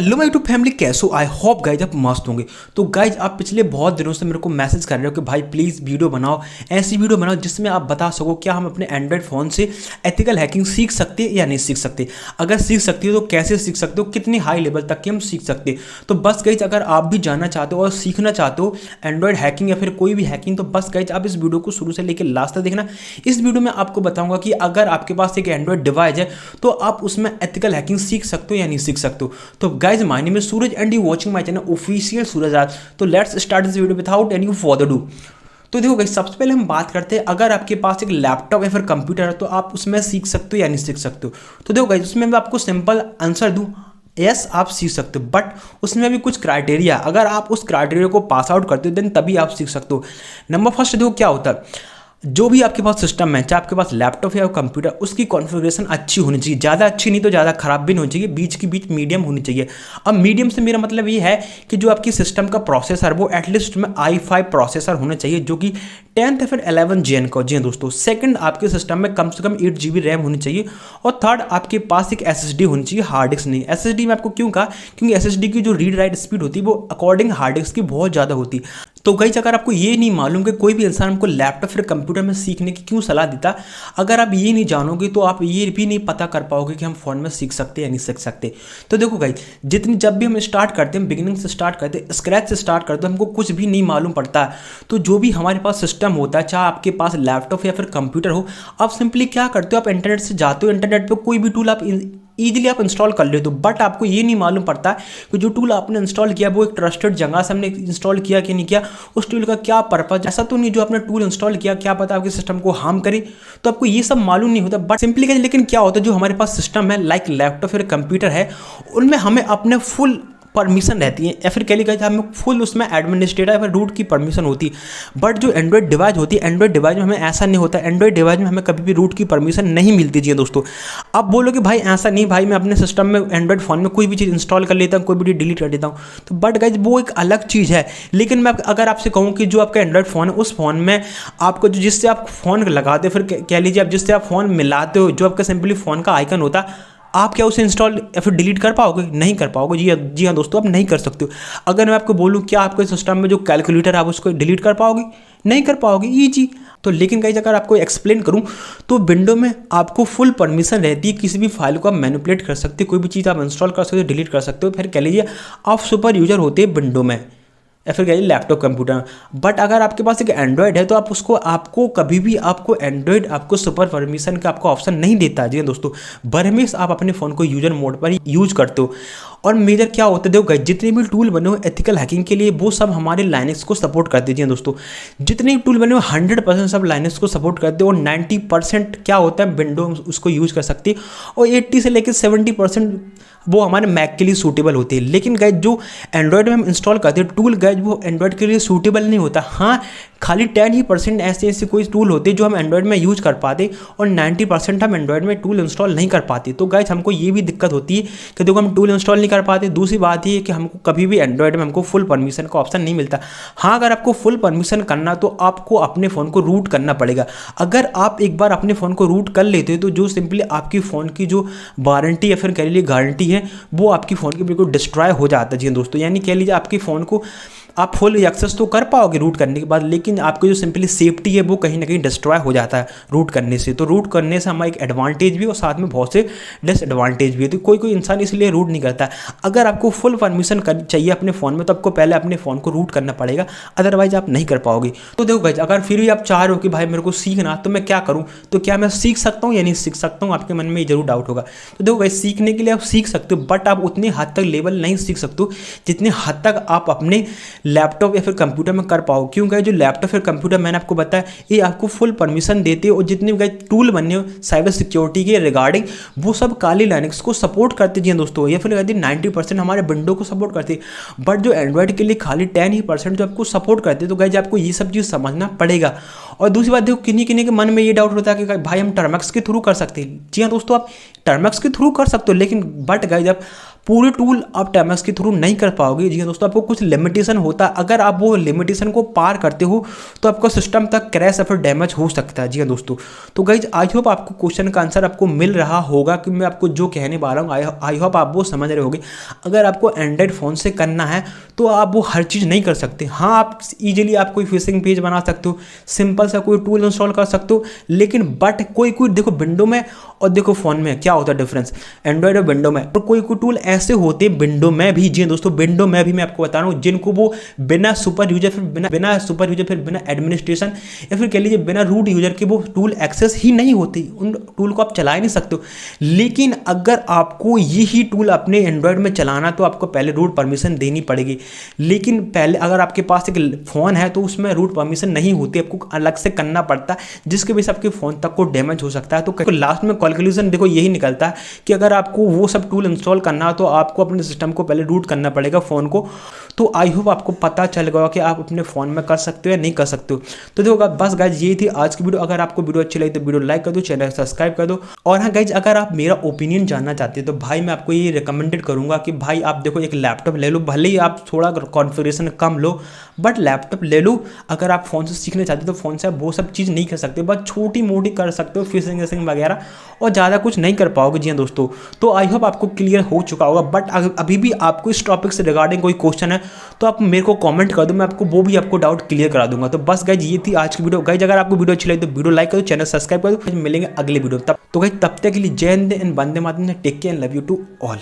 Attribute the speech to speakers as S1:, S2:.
S1: Hello my YouTube family, कैसे हो? I hope guys आप मस्त होंगे। तो गाइज आप पिछले बहुत दिनों से मेरे को मैसेज कर रहे हो कि भाई प्लीज़ वीडियो बनाओ, ऐसी वीडियो बनाओ जिसमें आप बता सको क्या हम अपने एंड्रॉयड फ़ोन से एथिकल हैकिंग सीख सकते हैं या नहीं सीख सकते। अगर सीख सकते हो तो कैसे सीख सकते हो, कितनी हाई लेवल तक की हम सीख सकते हैं। तो बस गाइज अगर आप भी जानना चाहते हो और सीखना चाहते हो एंड्रॉयड हैकिंग या फिर कोई भी हैकिंग, तो बस गाइज आप इस वीडियो को शुरू से लेकर लास्ट तक देखना। इस वीडियो में आपको बताऊंगा कि अगर आपके पास एक एंड्रॉयड डिवाइस है तो आप उसमें एथिकल हैकिंग सीख सकते हो या नहीं सीख सकते हो। तो guys my name is Suraj and you watching my channel official सूरज आज। तो let's start this video without any further do. तो देखो गाइस, सबसे पहले हम बात करते हैं अगर आपके पास एक लैपटॉप या फिर कंप्यूटर है तो आप उसमें सीख सकते हो या नहीं सीख सकते हो। तो देखो गाइस, उसमें मैं आपको सिंपल आंसर दूं, यस आप सीख सकते हो, बट उसमें भी कुछ क्राइटेरिया, अगर आप उस क्राइटेरिया को पास आउट करते हो देन तभी आप सीख सकते हो। नंबर फर्स्ट देखो क्या होता है, जो भी आपके पास सिस्टम है, चाहे आपके पास लैपटॉप या कंप्यूटर, उसकी कॉन्फ़िगरेशन अच्छी होनी चाहिए। ज़्यादा अच्छी नहीं तो ज़्यादा ख़राब भी नहीं होनी चाहिए, बीच की बीच मीडियम होनी चाहिए। अब मीडियम से मेरा मतलब ये है कि जो आपकी सिस्टम का प्रोसेसर वो एटलीस्ट में i5 प्रोसेसर होना चाहिए जो कि 10th या फिर 11 जेन का। जी हाँ दोस्तों। सेकंड, आपके सिस्टम में कम से कम 8 GB रैम होनी चाहिए। और थर्ड, आपके पास एक SSD होनी चाहिए, हार्ड डिस्क नहीं। SSD में आपको क्यों कहा, क्योंकि SSD की जो रीड राइट स्पीड होती है वो अकॉर्डिंग हार्ड डिस्क की बहुत ज़्यादा होती है। तो गाइस अगर आपको ये नहीं मालूम कि कोई भी इंसान हमको लैपटॉप फिर कंप्यूटर में सीखने की क्यों सलाह देता, अगर आप ये नहीं जानोगे तो आप ये भी नहीं पता कर पाओगे कि हम फ़ोन में सीख सकते हैं या नहीं सीख सकते। तो देखो गाइस, जब भी हम स्टार्ट करते हैं, बिगिनिंग से स्टार्ट करते हैं, स्क्रैच से स्टार्ट करते हैं, हमको कुछ भी नहीं मालूम पड़ता है। तो जो भी हमारे पास सिस्टम होता है, चाहे आपके पास लैपटॉप या फिर कंप्यूटर हो, आप सिंपली क्या करते हो, आप इंटरनेट से जाते हो, इंटरनेट पर कोई भी टूल आप ईजिली आप इंस्टॉल कर लेते हो। बट आपको ये नहीं मालूम पड़ता कि जो टूल आपने इंस्टॉल किया वो एक ट्रस्टेड जगह से हमने इंस्टॉल किया कि नहीं किया, उस टूल का क्या पर्पज। ऐसा तो नहीं जो आपने टूल इंस्टॉल किया क्या पता आपके सिस्टम को हार्म करे, तो आपको ये सब मालूम नहीं होता। बट सिंपली कहें, लेकिन क्या होता है, जो हमारे पास सिस्टम है लाइक लैपटॉप या कंप्यूटर है, उनमें हमें अपने फुल परमिशन रहती है, या फिर कह लीजिए हमें फुल उसमें एडमिनिस्ट्रेटर या फिर रूट की परमिशन होती है। बट जो एंड्रॉयड डिवाइस होती है, एंड्रॉयड डिवाइस में हमें ऐसा नहीं होता। एंड्रॉयड डिवाइस में हमें कभी भी रूट की परमिशन नहीं मिलती जी दोस्तों। अब बोलो कि भाई ऐसा नहीं, भाई मैं अपने सिस्टम में एंड्रॉयड फ़ोन में कोई भी चीज़ इंस्टॉल कर लेता हूँ, कोई भी चीज़ डिलीट कर देता हूँ, तो बट गाइज वो एक अलग चीज़ है। लेकिन मैं अगर आपसे कहूँ कि जो आपका एंड्रॉयड फ़ोन है, उस फ़ोन में आपको जिससे आप फ़ोन लगाते हो, फिर कह लीजिए आप जिससे आप फ़ोन मिलाते हो, जो आपका सिंपली फ़ोन का आइकन होता है, आप क्या उसे इंस्टॉल या फिर डिलीट कर पाओगे? नहीं कर पाओगे। जी हाँ दोस्तों, आप नहीं कर सकते हो। अगर मैं आपको बोलूँ क्या आपके सिस्टम में जो कैलकुलेटर है आप उसको डिलीट कर पाओगे? नहीं कर पाओगे, ईजी। तो लेकिन गाइस अगर आपको एक्सप्लेन करूँ तो विंडो में आपको फुल परमिशन रहती है, किसी भी फाइल को आप मैनिपुलेट कर सकते हो, कोई भी चीज़ आप इंस्टॉल कर सकते हो, डिलीट कर सकते हो। फिर कह लीजिए आप सुपर यूजर होते हैं विंडो में या फिर कहिए लैपटॉप कंप्यूटर। बट अगर आपके पास एक एंड्रॉयड है तो आप आपको कभी भी आपको एंड्रॉयड आपको सुपर परमिशन का आपको ऑप्शन नहीं देता जी दोस्तों। बरहमेश आप अपने फ़ोन को यूजर मोड पर ही यूज करते हो। और मेजर क्या होता है, देखो गाइस, जितने भी टूल बने हो एथिकल हैकिंग के लिए वो सब हमारे लाइनक्स को सपोर्ट करते हैं दोस्तों। जितने भी टूल बने हो 100% सब लाइनक्स को सपोर्ट करते हो, और 90% क्या होता है विंडो उसको यूज कर सकती है, और 80 से लेकर 70% वो हमारे मैक के लिए सूटेबल होते हैं। लेकिन गाइस जो एंड्रॉयड में हम इंस्टॉल करते हैं टूल, गाइस वो एंड्रॉयड के लिए सूटेबल नहीं होता। हाँ, खाली 10% ऐसे कोई टूल होते हैं जो हम एंड्रॉयड में यूज कर पाते, और 90% हम एंड्रॉयड में टूल इंस्टॉल नहीं कर पाते। तो गाइस हमको ये भी दिक्कत होती है कि देखो हम टूल इंस्टॉल नहीं कर पाते। दूसरी बात ये है कि हमको कभी भी एंड्रॉयड में हमको फुल परमिशन का ऑप्शन नहीं मिलता। हाँ, अगर आपको फुल परमिशन करना तो आपको अपने फ़ोन को रूट करना पड़ेगा। अगर आप एक बार अपने फ़ोन को रूट कर लेते हो तो जो सिंपली आपकी फ़ोन की जो वारंटी या फिर कह लीजिए गारंटी है वो आपकी फ़ोन की बिल्कुल डिस्ट्रॉय हो जाता है जी दोस्तों। यानी कह लीजिए आपके फ़ोन को आप फुल एक्सेस तो कर पाओगे रूट करने के बाद, लेकिन आपकी जो सिंपली सेफ्टी है वो कहीं ना कहीं डिस्ट्रॉय हो जाता है रूट करने से। तो रूट करने से हमारा एक एडवांटेज भी और साथ में बहुत से डिसएडवांटेज भी है। तो कोई इंसान इसलिए रूट नहीं करता है। अगर आपको फुल परमिशन चाहिए अपने फ़ोन में तो आपको पहले अपने फ़ोन को रूट करना पड़ेगा, अदरवाइज आप नहीं कर पाओगे। तो देखो गाइस, अगर फिर भी आप चाह रहे हो कि भाई मेरे को सीखना, तो मैं क्या करूँ, तो क्या मैं सीख सकता हूँ या नहीं सीख सकता हूँ, आपके मन में ये जरूर डाउट होगा। तो देखो गाइस, सीखने के लिए आप सीख सकते हो, बट आप उतने हद तक लेवल नहीं सीख सकते जितने हद तक आप अपने लैपटॉप या फिर कंप्यूटर में कर पाओ। क्यों गाइस, जो लैपटॉप फिर कंप्यूटर मैंने आपको बताया ये आपको फुल परमिशन देते हैं, और जितने भी गाइस टूल बने हो साइबर सिक्योरिटी के रिगार्डिंग वो सब काली लाइनक्स को सपोर्ट करते हैं दोस्तों, या फिर कहते हैं 90% हमारे विंडो को सपोर्ट करते हैं। बट जो एंड्रॉयड के लिए खाली 10% जो आपको सपोर्ट करते हैं। तो गाइस आपको ये सब चीज़ समझना पड़ेगा। और दूसरी बात देखो, किन्हीं किन्हीं के मन में ये डाउट होता है कि भाई हम टर्मक्स के थ्रू कर सकते हैं। जी हाँ दोस्तों, आप टर्मक्स के थ्रू कर सकते हो, लेकिन बट गाइस आप पूरे टूल आप टाइमर्स के थ्रू नहीं कर पाओगे। जी हाँ दोस्तों, आपको कुछ लिमिटेशन होता है, अगर आप वो लिमिटेशन को पार करते हो तो आपका सिस्टम तक क्रैश या फिर डैमेज हो सकता है। जी हाँ दोस्तों, तो गाइज आई होप आपको क्वेश्चन का आंसर आपको मिल रहा होगा कि मैं आपको जो कहने वाला हूँ, आई होप आप वो समझ रहे होगे। अगर आपको एंड्रॉइड फ़ोन से करना है तो आप वो हर चीज़ नहीं कर सकते। हाँ, आप इजीली आप कोई फिशिंग पेज बना सकते हो, सिंपल सा कोई टूल इंस्टॉल कर सकते हो, लेकिन बट कोई कोई देखो विंडो में और देखो फ़ोन में क्या होता है डिफरेंस, एंड्रॉइड और विंडो में। और कोई कोई टूल ऐसे होते हैं विंडो में भी, जी दोस्तों विंडो में भी मैं आपको बता रहा हूँ, जिनको वो बिना सुपर यूजर फिर बिना एडमिनिस्ट्रेशन या फिर कह लीजिए बिना रूट यूजर के वो टूल एक्सेस ही नहीं होती, उन टूल को आप चला ही नहीं सकते हो। लेकिन अगर आपको यही टूल अपने एंड्रॉयड में चलाना तो आपको पहले रूट परमिशन देनी पड़ेगी। लेकिन पहले अगर आपके पास एक फ़ोन है तो उसमें रूट परमिशन नहीं होती, आपको अलग से करना पड़ता है, जिसके वजह से आपके फ़ोन तक को डैमेज हो सकता है। तो लास्ट में कंक्लूजन देखो यही निकलता है कि अगर आपको वो सब टूल इंस्टॉल करना हो तो आपको अपने सिस्टम को पहले रूट करना पड़ेगा फ़ोन को। तो आई होप आपको पता चल गया कि आप अपने फ़ोन में कर सकते हो या नहीं कर सकते हो। तो देखो बस गाइज ये थी आज की वीडियो। अगर आपको वीडियो अच्छी लगी तो वीडियो लाइक कर दो, चैनल सब्सक्राइब कर दो। और हाँ गाइज, अगर आप मेरा ओपिनियन जानना चाहते हो तो भाई मैं आपको ये रिकमेंडेड करूँगा कि भाई आप देखो एक लैपटॉप ले लो, भले ही आप थोड़ा configuration come low but laptop ले लो। अगर आप फ़ोन से सीखना चाहते हो तो फ़ोन से आप वो सब चीज़ नहीं कर सकते, बस छोटी मोटी कर सकते हो फिशिंग वगैरह, और ज़्यादा कुछ नहीं कर पाओगे। जी हाँ दोस्तों, तो आई होप आपको क्लियर हो चुका होगा। बट अभी भी आपको इस टॉपिक से रिगार्डिंग कोई क्वेश्चन है तो आप मेरे को कमेंट कर दो, मैं आपको वो भी आपको डाउट क्लियर करा दूंगा। तो बस गाइज ये थी आज की वीडियो। गाइज अगर आपको वीडियो अच्छी लगी तो वीडियो लाइक करो, चैनल सब्सक्राइब करो। मिलेंगे अगले वीडियो तब। तो गाइज तब तक के लिए जय Hind and Vande Mataram, take care and love you to all.